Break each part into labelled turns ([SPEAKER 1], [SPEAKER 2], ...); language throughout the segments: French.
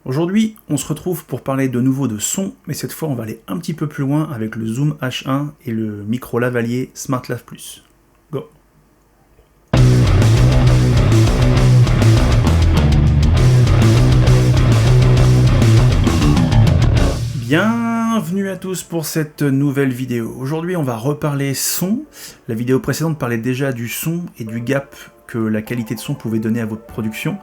[SPEAKER 1] Aujourd'hui, on se retrouve pour parler de nouveau de son, mais cette fois on va aller un petit peu plus loin avec le Zoom H1 et le micro lavalier SmartLav Plus. Go! Bienvenue à tous pour cette nouvelle vidéo. Aujourd'hui on va reparler son. La vidéo précédente parlait déjà du son et du gap que la qualité de son pouvait donner à votre production.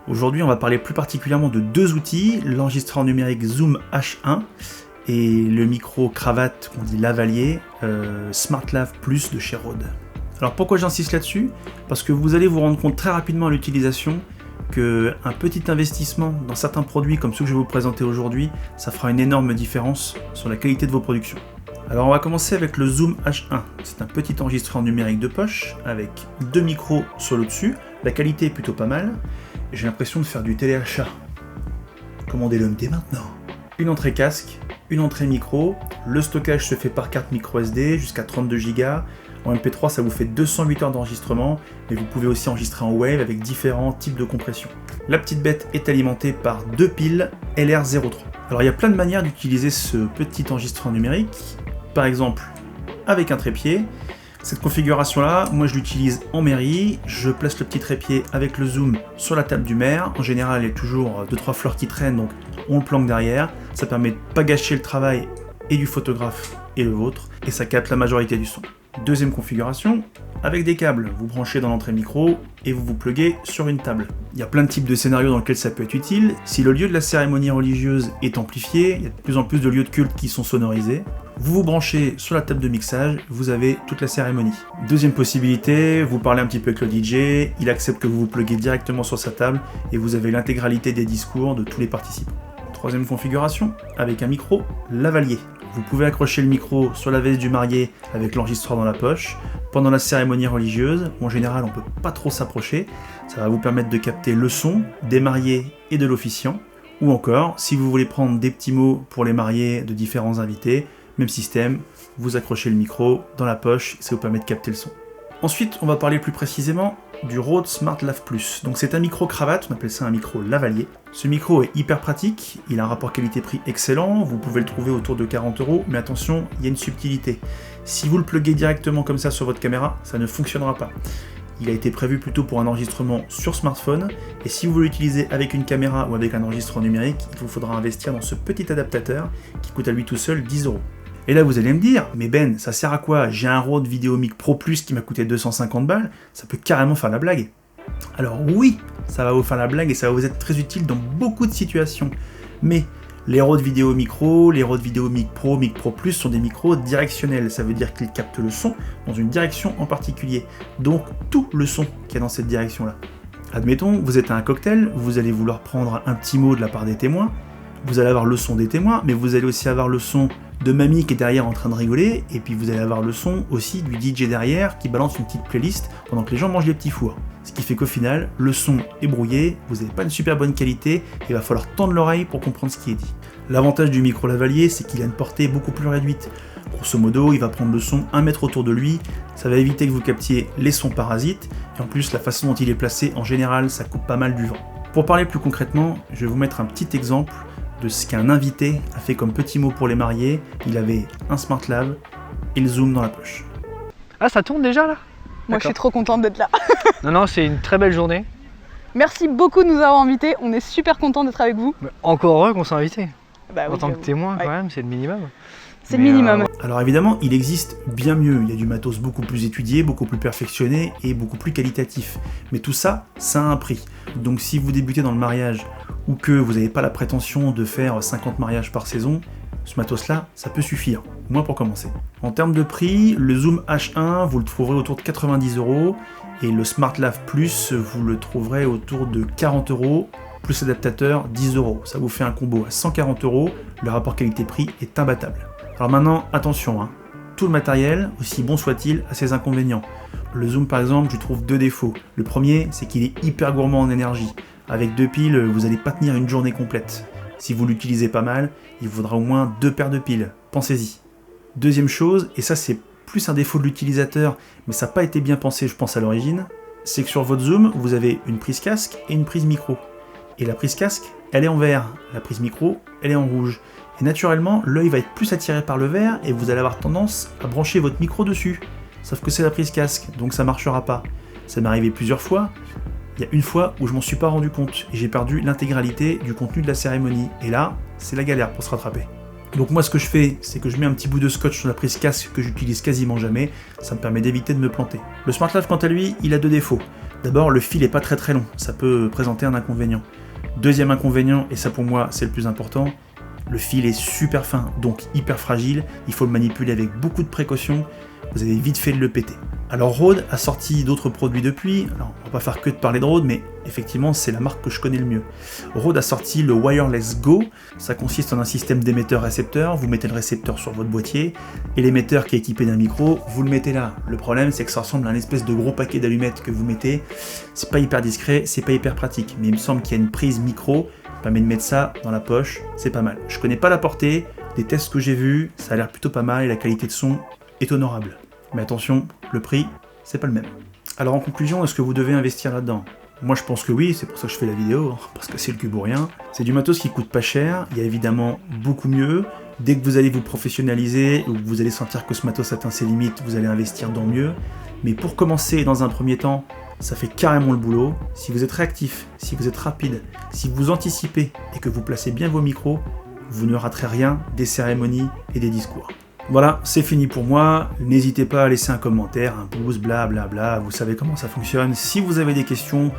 [SPEAKER 1] Aujourd'hui, on va parler plus particulièrement de deux outils, l'enregistreur numérique Zoom H1 et le micro cravate qu'on dit lavalier SmartLav Plus de chez Rode. Alors pourquoi j'insiste là-dessus? Parce que vous allez vous rendre compte très rapidement à l'utilisation qu'un petit investissement dans certains produits comme ceux que je vais vous présenter aujourd'hui, ça fera une énorme différence sur la qualité de vos productions. Alors on va commencer avec le Zoom H1. C'est un petit enregistreur numérique de poche avec deux micros sur le dessus. La qualité est plutôt pas mal. J'ai l'impression de faire du téléachat. Commandez-le dès maintenant. Une entrée casque, une entrée micro. Le stockage se fait par carte micro SD jusqu'à 32 Go. En MP3, ça vous fait 208 heures d'enregistrement, mais vous pouvez aussi enregistrer en Wave avec différents types de compression. La petite bête est alimentée par deux piles LR03. Alors il y a plein de manières d'utiliser ce petit enregistreur numérique. Par exemple, avec un trépied. Cette configuration-là, moi je l'utilise en mairie, je place le petit trépied avec le zoom sur la table du maire. En général, il y a toujours 2-3 fleurs qui traînent, donc on le planque derrière. Ça permet de ne pas gâcher le travail et du photographe et le vôtre, et ça capte la majorité du son. Deuxième configuration, avec des câbles, vous branchez dans l'entrée micro et vous vous pluguez sur une table. Il y a plein de types de scénarios dans lesquels ça peut être utile. Si le lieu de la cérémonie religieuse est amplifié, il y a de plus en plus de lieux de culte qui sont sonorisés. Vous vous branchez sur la table de mixage, vous avez toute la cérémonie. Deuxième possibilité, vous parlez un petit peu avec le DJ, il accepte que vous vous pluguez directement sur sa table et vous avez l'intégralité des discours de tous les participants. Troisième configuration, avec un micro lavalier. Vous pouvez accrocher le micro sur la veste du marié avec l'enregistreur dans la poche. Pendant la cérémonie religieuse, où en général on ne peut pas trop s'approcher, ça va vous permettre de capter le son des mariés et de l'officiant. Ou encore, si vous voulez prendre des petits mots pour les mariés de différents invités, même système, vous accrochez le micro dans la poche, ça vous permet de capter le son. Ensuite, on va parler plus précisément du Rode SmartLav Plus. Donc c'est un micro cravate, on appelle ça un micro lavalier. Ce micro est hyper pratique, il a un rapport qualité-prix excellent, vous pouvez le trouver autour de 40 €, mais attention, il y a une subtilité. Si vous le pluguez directement comme ça sur votre caméra, ça ne fonctionnera pas. Il a été prévu plutôt pour un enregistrement sur smartphone, et si vous l'utilisez avec une caméra ou avec un enregistreur numérique, il vous faudra investir dans ce petit adaptateur qui coûte à lui tout seul 10 €. Et là vous allez me dire, mais Ben, ça sert à quoi? J'ai un Rode VideoMic Pro Plus qui m'a coûté 250 balles, ça peut carrément faire la blague. Alors oui, ça va vous faire la blague et ça va vous être très utile dans beaucoup de situations. Mais les Rode VideoMic Pro, les Rode VideoMic Pro, Mic Pro Plus sont des micros directionnels. Ça veut dire qu'ils captent le son dans une direction en particulier. Donc tout le son qu'il y a dans cette direction-là. Admettons, vous êtes à un cocktail, vous allez vouloir prendre un petit mot de la part des témoins. Vous allez avoir le son des témoins, mais vous allez aussi avoir le son de mamie qui est derrière en train de rigoler, et puis vous allez avoir le son aussi du DJ derrière qui balance une petite playlist pendant que les gens mangent les petits fours. Ce qui fait qu'au final, le son est brouillé, vous n'avez pas une super bonne qualité, et il va falloir tendre l'oreille pour comprendre ce qui est dit. L'avantage du micro lavalier, c'est qu'il a une portée beaucoup plus réduite. Grosso modo, il va prendre le son 1 mètre autour de lui, ça va éviter que vous captiez les sons parasites, et en plus la façon dont il est placé, en général, ça coupe pas mal du vent. Pour parler plus concrètement, je vais vous mettre un petit exemple de ce qu'un invité a fait comme petit mot pour les mariés. Il avait un SmartLav et le zoom dans la poche.
[SPEAKER 2] Ah, ça tourne déjà là?
[SPEAKER 3] Moi je suis trop contente d'être là.
[SPEAKER 2] Non, c'est une très belle journée.
[SPEAKER 3] Merci beaucoup de nous avoir invités, on est super contents d'être avec vous.
[SPEAKER 2] Mais encore heureux qu'on soit invité.
[SPEAKER 3] Bah,
[SPEAKER 2] en tant que témoin quand même, c'est le minimum.
[SPEAKER 3] C'est le minimum.
[SPEAKER 1] Alors évidemment, il existe bien mieux. Il y a du matos beaucoup plus étudié, beaucoup plus perfectionné et beaucoup plus qualitatif. Mais tout ça, ça a un prix. Donc si vous débutez dans le mariage ou que vous n'avez pas la prétention de faire 50 mariages par saison, ce matos-là, ça peut suffire, au moins pour commencer. En termes de prix, le Zoom H1, vous le trouverez autour de 90 € et le SmartLav Plus, vous le trouverez autour de 40 €, plus adaptateur, 10 €. Ça vous fait un combo à 140 €, le rapport qualité-prix est imbattable. Alors maintenant, attention, tout le matériel, aussi bon soit-il, a ses inconvénients. Le Zoom par exemple, je trouve deux défauts. Le premier, c'est qu'il est hyper gourmand en énergie. Avec deux piles, vous n'allez pas tenir une journée complète. Si vous l'utilisez pas mal, il vous faudra au moins 2 paires de piles, pensez-y. Deuxième chose, et ça c'est plus un défaut de l'utilisateur, mais ça n'a pas été bien pensé je pense à l'origine, c'est que sur votre Zoom, vous avez une prise casque et une prise micro. Et la prise casque, elle est en vert. La prise micro, elle est en rouge. Et naturellement, l'œil va être plus attiré par le vert et vous allez avoir tendance à brancher votre micro dessus. Sauf que c'est la prise casque, donc ça marchera pas. Ça m'est arrivé plusieurs fois. Il y a une fois où je m'en suis pas rendu compte et j'ai perdu l'intégralité du contenu de la cérémonie. Et là, c'est la galère pour se rattraper. Donc moi ce que je fais, c'est que je mets un petit bout de scotch sur la prise casque que j'utilise quasiment jamais, ça me permet d'éviter de me planter. Le SmartLav quant à lui, il a 2 défauts. D'abord, le fil est pas très long, ça peut présenter un inconvénient. Deuxième inconvénient, et ça pour moi c'est le plus important, le fil est super fin, donc hyper fragile, il faut le manipuler avec beaucoup de précaution, vous avez vite fait de le péter. Alors Rode a sorti d'autres produits depuis, alors on va pas faire que de parler de Rode, mais effectivement c'est la marque que je connais le mieux. Rode a sorti le Wireless Go, ça consiste en un système d'émetteur-récepteur, vous mettez le récepteur sur votre boîtier, et l'émetteur qui est équipé d'un micro, vous le mettez là. Le problème c'est que ça ressemble à un espèce de gros paquet d'allumettes que vous mettez, c'est pas hyper discret, c'est pas hyper pratique, mais il me semble qu'il y a une prise micro, qui permet de mettre ça dans la poche, c'est pas mal. Je connais pas la portée, des tests que j'ai vus, ça a l'air plutôt pas mal et la qualité de son est honorable. Mais attention, le prix, c'est pas le même. Alors en conclusion, est-ce que vous devez investir là-dedans ? Moi je pense que oui, c'est pour ça que je fais la vidéo, parce que c'est le cul pour rien. C'est du matos qui coûte pas cher, il y a évidemment beaucoup mieux. Dès que vous allez vous professionnaliser, ou que vous allez sentir que ce matos atteint ses limites, vous allez investir dans mieux. Mais pour commencer dans un premier temps, ça fait carrément le boulot. Si vous êtes réactif, si vous êtes rapide, si vous anticipez et que vous placez bien vos micros, vous ne raterez rien des cérémonies et des discours. Voilà, c'est fini pour moi. N'hésitez pas à laisser un commentaire, un pouce, blablabla, vous savez comment ça fonctionne. Si vous avez des questions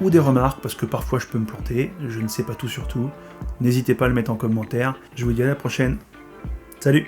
[SPEAKER 1] ou des remarques, parce que parfois je peux me planter, je ne sais pas tout sur tout, n'hésitez pas à le mettre en commentaire. Je vous dis à la prochaine. Salut!